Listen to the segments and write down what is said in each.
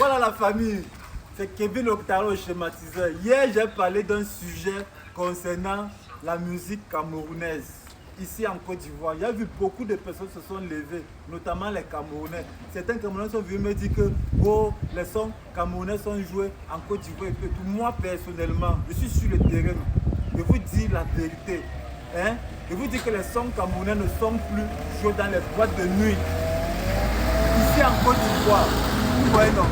Voilà la famille. C'est Kevin Octaro, schématiseur. Hier, j'ai parlé d'un sujet concernant la musique camerounaise. Ici en Côte d'Ivoire, il y a vu beaucoup de personnes se sont levées, notamment les Camerounais. Certains Camerounais sont venus me dire que oh, les sons camerounais sont joués en Côte d'Ivoire et tout. Moi, personnellement, je suis sur le terrain. Je vous dis la vérité. Hein? Je vous dis que les sons camerounais ne sont plus joués dans les boîtes de nuit. Ici en Côte d'Ivoire, vous voyez non?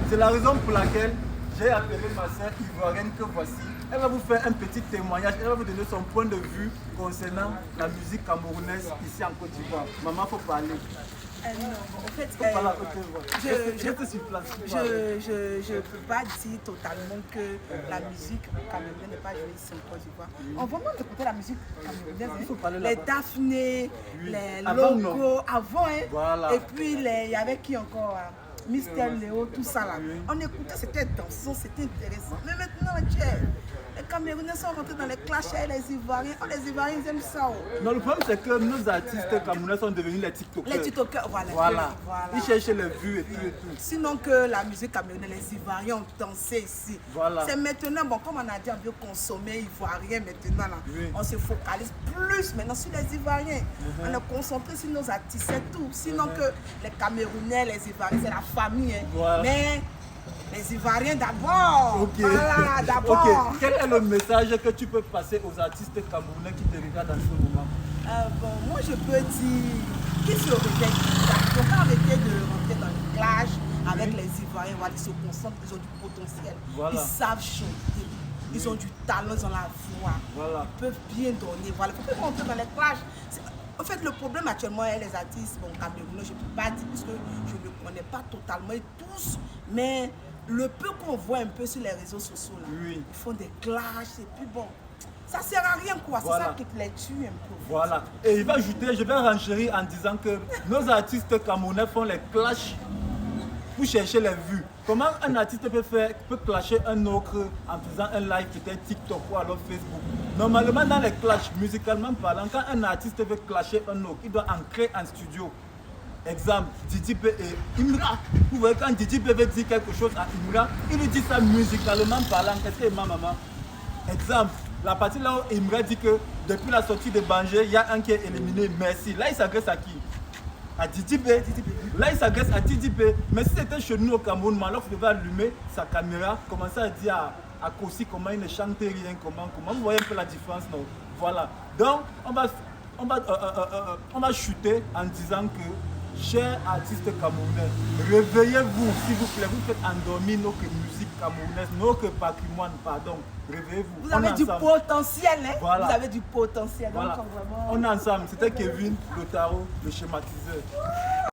C'est la raison pour laquelle j'ai appelé ma soeur ivoirienne que voici. Elle va vous faire un petit témoignage, elle va vous donner son point de vue concernant la musique camerounaise ici en Côte d'Ivoire. Maman, il faut parler. Non, en fait, je te suis place. Je ne peux pas dire totalement que la musique camerounaise n'est pas jouée ici en Côte d'Ivoire. On va même écouter la musique camerounaise, les Daphné, les Loco, avant, hein. Voilà. Et puis il y avait qui encore Mister Léo, tout ça là. On écoutait, c'était dansant, c'était intéressant. Mais maintenant, les Camerounais sont rentrés dans les clashs avec les Ivoiriens. Oh, les Ivoiriens, ils aiment ça. Oh. Non, le problème, c'est que nos artistes camerounais sont devenus les TikTokers. Les TikTokers, voilà. Ils cherchent les vues et tout et tout. Sinon que la musique camerounaise, les Ivoiriens ont dansé ici. Voilà. C'est maintenant, bon, comme on a dit, on veut consommer ivoirien maintenant, là, on se focalise plus maintenant sur les Ivoiriens. On est concentré sur nos artistes, c'est tout. Sinon que les Camerounais, les Ivoiriens, c'est la famille. Hein. Voilà. Mais les Ivoiriens d'abord. Ok. Voilà, d'abord. Okay. Quel est le message que tu peux passer aux artistes camerounais qui te regardent dans ce moment? Bon, moi je peux dire qu'ils se réveillent. Ils n'ont pas arrêté de rentrer dans le clash avec les Ivoiriens. Voilà, ils se concentrent, ils ont du potentiel. Voilà. Ils savent chanter. Ils ont du talent, ils ont la voix. Voilà. Ils peuvent bien donner. Voilà. Il ne faut pas rentrer dans les clashs. En fait, le problème actuellement est les artistes, bon, camerounais, je ne peux pas dire parce que je ne connais pas totalement tous, mais le peu qu'on voit un peu sur les réseaux sociaux, là, ils font des clashs et puis bon, ça ne sert à rien quoi, voilà. C'est ça qui les tue un peu. Voilà. Et il va ajouter, je vais renchérir en disant que nos artistes camerounais font les clashs pour chercher les vues. Comment un artiste peut clasher un autre en faisant un live peut-être TikTok ou alors Facebook? Normalement dans les clashs, musicalement parlant, quand un artiste veut clasher un autre, il doit en créer en studio. Exemple, Didi P et Imra. Vous voyez, quand Didi P veut dire quelque chose à Imra, il lui dit ça musicalement parlant. Qu'est-ce que ma maman? Exemple, la partie là où Imra dit que depuis la sortie de Banger, il y a un qui est éliminé. Merci. Là, il s'adresse à qui? À Didi P. Là, il s'adresse à Didi P. Mais si c'était chez nous au Cameroun, Malof devait allumer sa caméra, commencer à dire à Kossi comment il ne chante rien, comment. Vous voyez un peu la différence, non? Voilà. Donc, on va chuter en disant que, chers artistes camerounais, réveillez-vous, s'il vous plaît. Vous faites endormir notre musique camerounaise, notre patrimoine, pardon. Réveillez-vous. Vous avez du potentiel, hein? Voilà. Vous avez du potentiel. Voilà. Donc, vraiment... On est ensemble. C'était Kevin Octaro, le schématiseur.